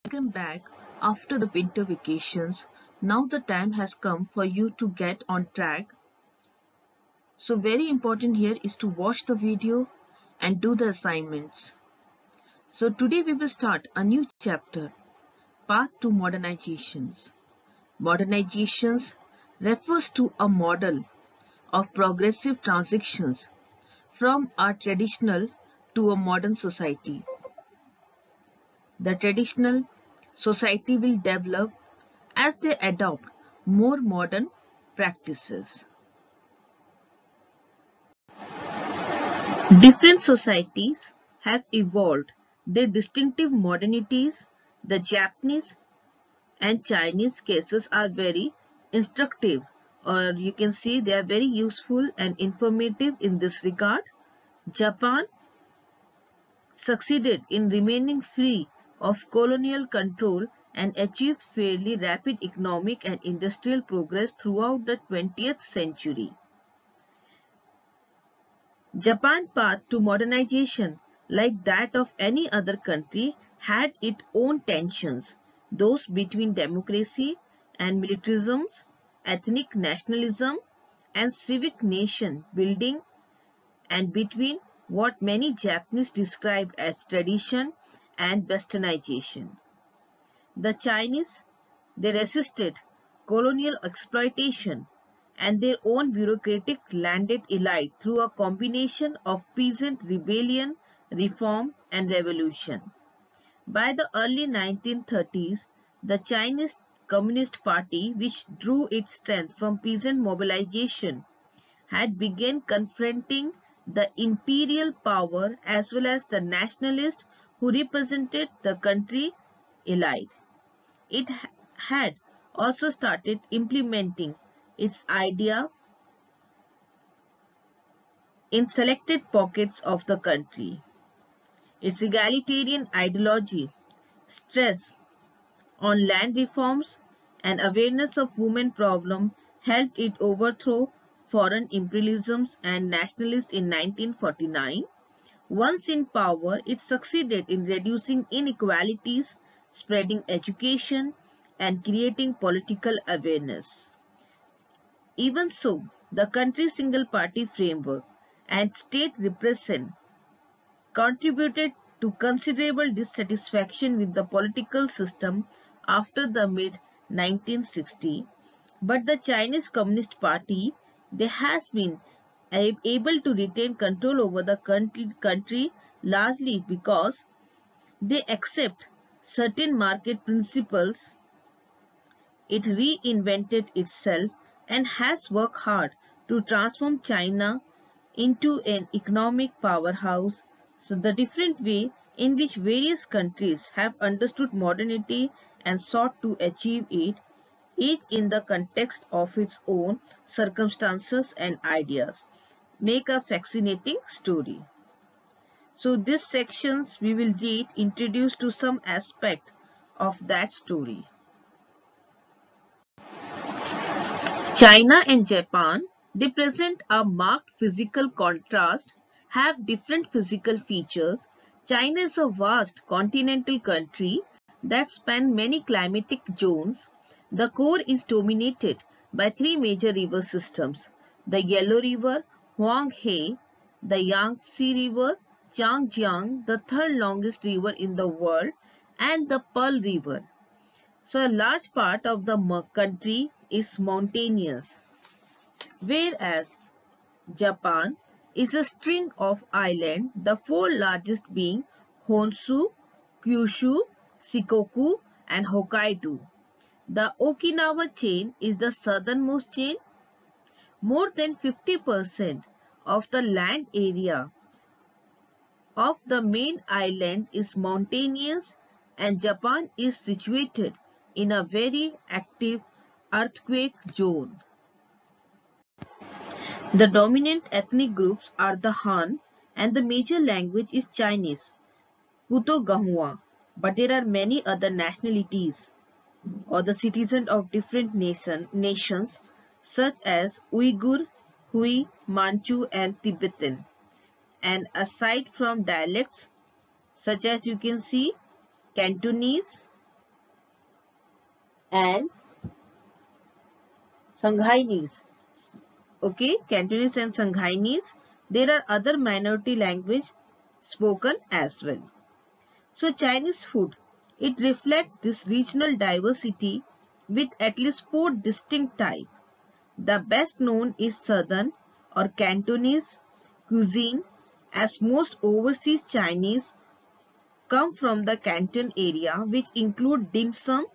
Welcome back after the winter vacations. Now the time has come for you to get on track. So very important here is to watch the video and do the assignments. So today we will start a new chapter, Path to Modernizations. Modernizations refers to a model of progressive transitions from a traditional to a modern society. The traditional society will develop as they adopt more modern practices. Different societies have evolved their distinctive modernities. The Japanese and Chinese cases are very instructive, or you can see they are very useful and informative in this regard. Japan succeeded in remaining free of colonial control and achieved fairly rapid economic and industrial progress throughout the 20th century. Japan's path to modernization, like that of any other country, had its own tensions, those between democracy and militarism, ethnic nationalism and civic nation building, and between what many Japanese described as tradition and westernization. The Chinese, they resisted colonial exploitation and their own bureaucratic landed elite through a combination of peasant rebellion, reform and revolution. By the early 1930s, the Chinese Communist Party, which drew its strength from peasant mobilization, had begun confronting the imperial power as well as the nationalists who represented the country elite. It had also started implementing its idea in selected pockets of the country. Its egalitarian ideology, stress on land reforms, and awareness of women problem helped it overthrow foreign imperialism and nationalists in 1949. Once in power, it succeeded in reducing inequalities, spreading education, and creating political awareness. Even so, the country's single-party framework and state repression contributed to considerable dissatisfaction with the political system after the mid-1960s. But the Chinese Communist Party, they has been able to retain control over the country largely because they accept certain market principles. It reinvented itself and has worked hard to transform China into an economic powerhouse. So the different way in which various countries have understood modernity and sought to achieve it, each in the context of its own circumstances and ideas, make a fascinating story. So these sections we will read introduced to some aspect of that story. China and Japan, they present a marked physical contrast, have different physical features. China is a vast continental country that spans many climatic zones. The core is dominated by three major river systems: the Yellow River, Huanghe, the Yangtze River, Changjiang, the third longest river in the world, and the Pearl River. So a large part of the country is mountainous, whereas Japan is a string of islands, the four largest being Honshu, Kyushu, Shikoku, and Hokkaido. The Okinawa chain is the southernmost chain. More than 50% of the land area of the main island is mountainous, and Japan is situated in a very active earthquake zone. The dominant ethnic groups are the Han, and the major language is Chinese, Puto-Gahua, but there are many other nationalities or the citizens of different nations such as Uyghur, Hui, Manchu and Tibetan. And aside from dialects such as you can see Cantonese, and Shanghainese. Okay, Cantonese and Shanghainese. There are other minority language spoken as well. So Chinese food, it reflects this regional diversity with at least 4 distinct types. The best known is Southern or Cantonese cuisine, as most overseas Chinese come from the Canton area, which include dim sum,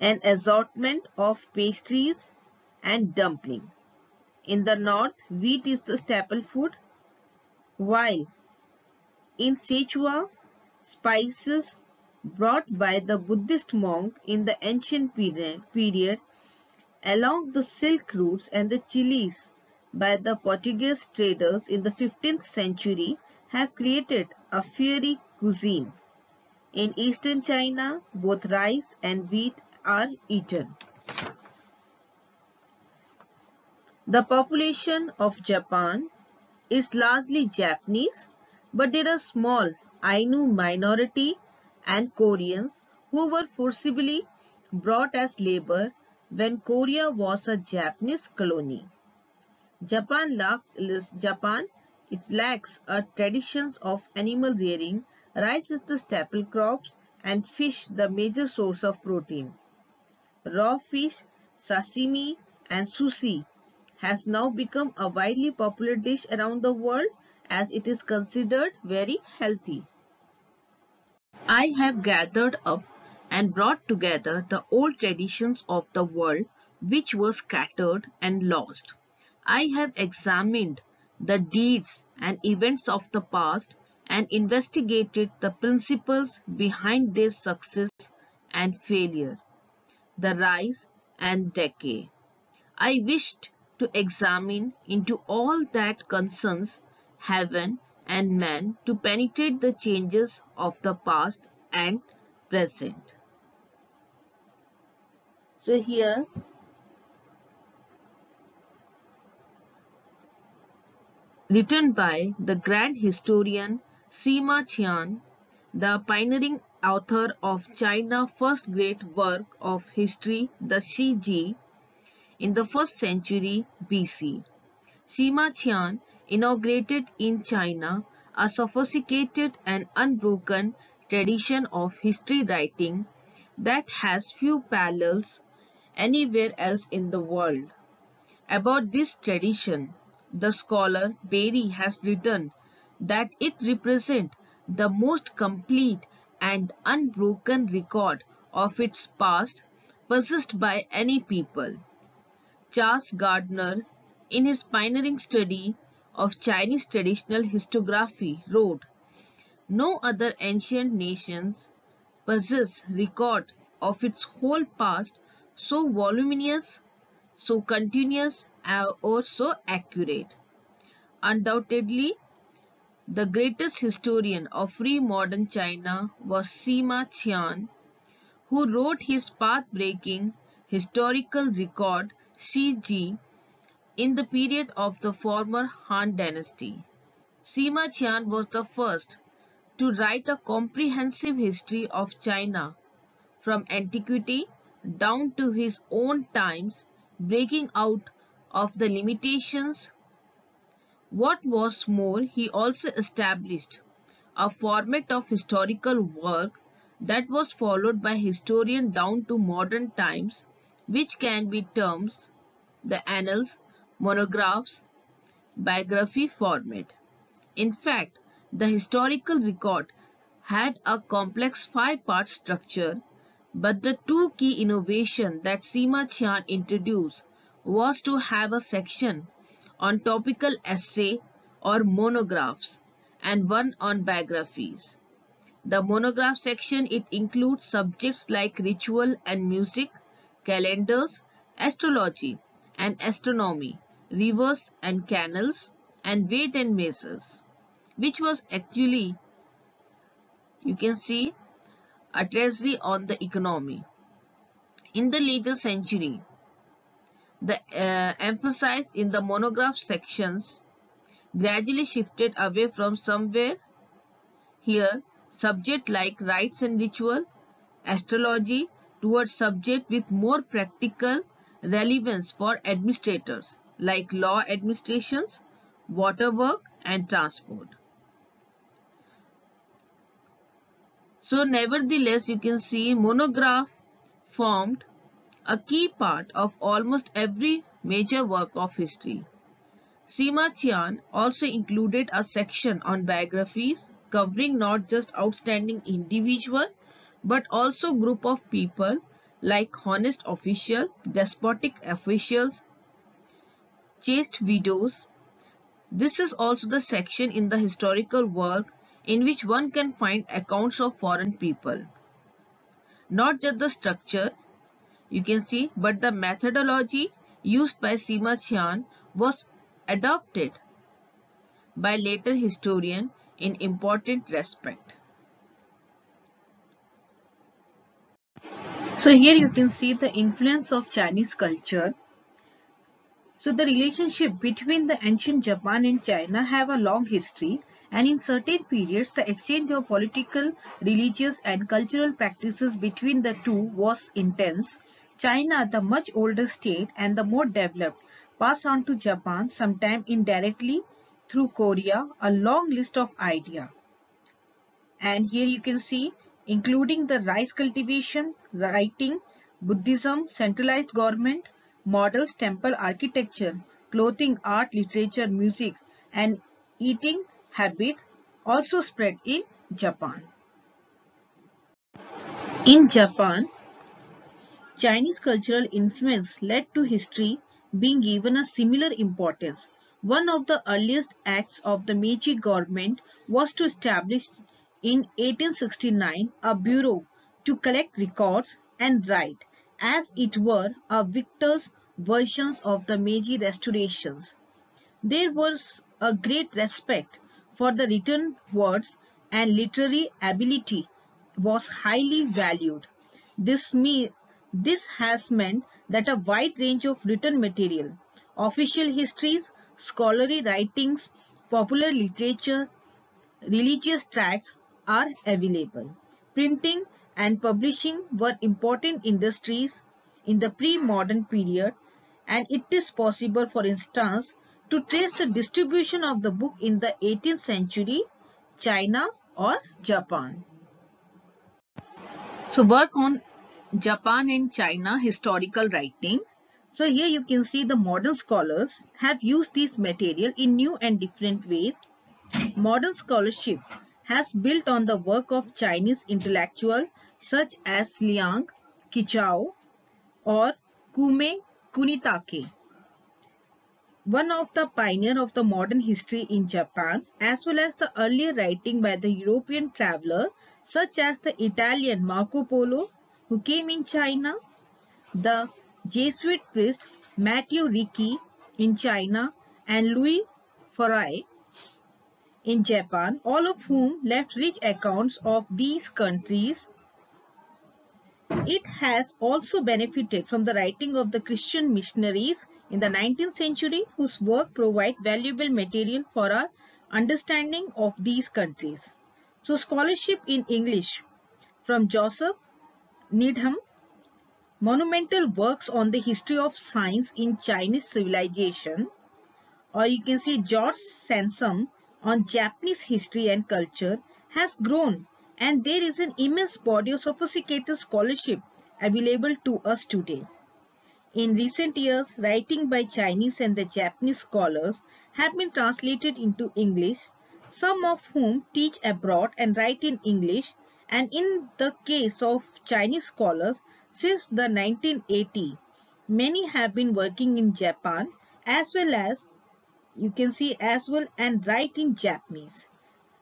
an assortment of pastries and dumpling. In the north, wheat is the staple food, while in Sichuan, spices brought by the Buddhist monk in the ancient period along the Silk routes and the chilies by the Portuguese traders in the 15th century have created a fiery cuisine. In eastern China, both rice and wheat are eaten. The population of Japan is largely Japanese, but there are small Ainu minority and Koreans who were forcibly brought as labor when Korea was a Japanese colony. Japan it lacks a traditions of animal rearing, rice is the staple crops, and fish the major source of protein. Raw fish, sashimi, and sushi has now become a widely popular dish around the world as it is considered very healthy. I have gathered up and brought together the old traditions of the world which were scattered and lost. I have examined the deeds and events of the past and investigated the principles behind their success and failure, the rise and decay. I wished to examine into all that concerns heaven and man to penetrate the changes of the past and present. So here, written by the grand historian Sima Qian, the pioneering author of China's first great work of history, the Shiji, in the 1st century BC. Sima Qian inaugurated in China a sophisticated and unbroken tradition of history writing that has few parallels anywhere else in the world. About this tradition, the scholar Berry has written that it represents the most complete and unbroken record of its past possessed by any people. Charles Gardner, in his pioneering study of Chinese traditional historiography, wrote, "No other ancient nations possess record of its whole past so voluminous, so continuous, or so accurate." Undoubtedly, the greatest historian of free modern China was Sima Qian, who wrote his path-breaking historical record Shiji in the period of the former Han dynasty. Sima Qian was the first to write a comprehensive history of China from antiquity down to his own times, breaking out of the limitations. What was more, he also established a format of historical work that was followed by historians down to modern times, which can be termed the annals, monographs, biography format. In fact, the historical record had a complex 5-part structure, but the two key innovations that Sima Qian introduced was to have a section on topical essay or monographs and one on biographies. The monograph section it includes subjects like ritual and music, calendars, astrology and astronomy, rivers and canals, and weight and measures, which was actually, you can see, a treasury on the economy. In the later century, the emphasis in the monograph sections gradually shifted away from somewhere here subject like rites and ritual, astrology towards subjects with more practical relevance for administrators like law administrations, water work and transport. So nevertheless, you can see monograph formed a key part of almost every major work of history. Sima Qian also included a section on biographies covering not just outstanding individual but also group of people like honest official, despotic officials, chaste widows. This is also the section in the historical work in which one can find accounts of foreign people. Not just the structure, you can see, but the methodology used by Sima Qian was adopted by later historians in important respect. So here you can see the influence of Chinese culture. So the relationship between the ancient Japan and China have a long history, and in certain periods the exchange of political, religious and cultural practices between the two was intense. China, the much older state and the more developed, passed on to Japan, sometime indirectly through Korea, a long list of ideas. And here you can see, including the rice cultivation, writing, Buddhism, centralized government, models, temple architecture, clothing, art, literature, music, and eating habit also spread in Japan. In Japan, Chinese cultural influence led to history being given a similar importance. One of the earliest acts of the Meiji government was to establish in 1869 a bureau to collect records and write, as it were, a victor's versions of the Meiji restorations. There was a great respect for the written words, and literary ability was highly valued. This has meant that a wide range of written material, official histories, scholarly writings, popular literature, religious tracts are available. Printing and publishing were important industries in the pre-modern period, and it is possible, for instance, to trace the distribution of the book in the 18th century, China or Japan. So work on Japan and China historical writing. So here you can see the modern scholars have used this material in new and different ways. Modern scholarship has built on the work of Chinese intellectuals such as Liang Qichao or Kume Kunitake, one of the pioneers of the modern history in Japan, as well as the earlier writing by the European traveler such as the Italian Marco Polo, who came in China, the Jesuit priest Matteo Ricci in China, and Louis Farey in Japan, all of whom left rich accounts of these countries. It has also benefited from the writing of the Christian missionaries in the 19th century, whose work provide valuable material for our understanding of these countries. So scholarship in English from Joseph Needham, monumental works on the history of science in Chinese civilization, or you can see George Sansom on Japanese history and culture, has grown, and there is an immense body of sophisticated scholarship available to us today. In recent years, writing by Chinese and the Japanese scholars have been translated into English, some of whom teach abroad and write in English, and in the case of Chinese scholars, since the 1980s, many have been working in Japan as well as you can see as well and write in Japanese.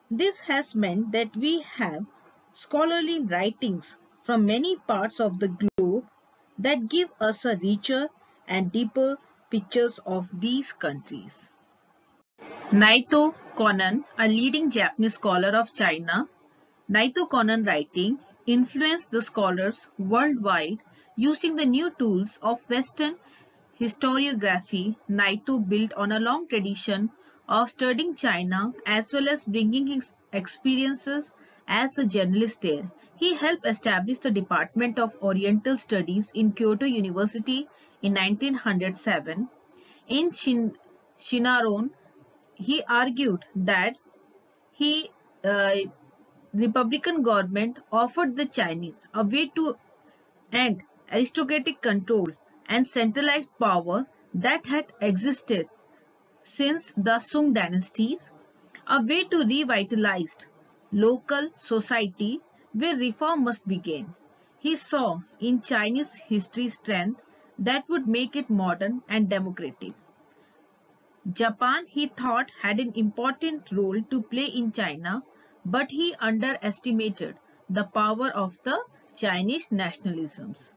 This has meant that we have scholarly writings from many parts of the globe that give us a richer and deeper pictures of these countries. Naito Konan, a leading Japanese scholar of China, Naito Konan writing influenced the scholars worldwide using the new tools of Western historiography. Naito built on a long tradition of studying China as well as bringing his experiences as a journalist there. He helped establish the Department of Oriental Studies in Kyoto University in 1907. In Shinaron, he argued that he uh, Republican government offered the Chinese a way to end aristocratic control and centralized power that had existed since the Sung dynasties, a way to revitalize local society where reform must begin. He saw in Chinese history strength that would make it modern and democratic. Japan, he thought, had an important role to play in China, but he underestimated the power of the Chinese nationalisms.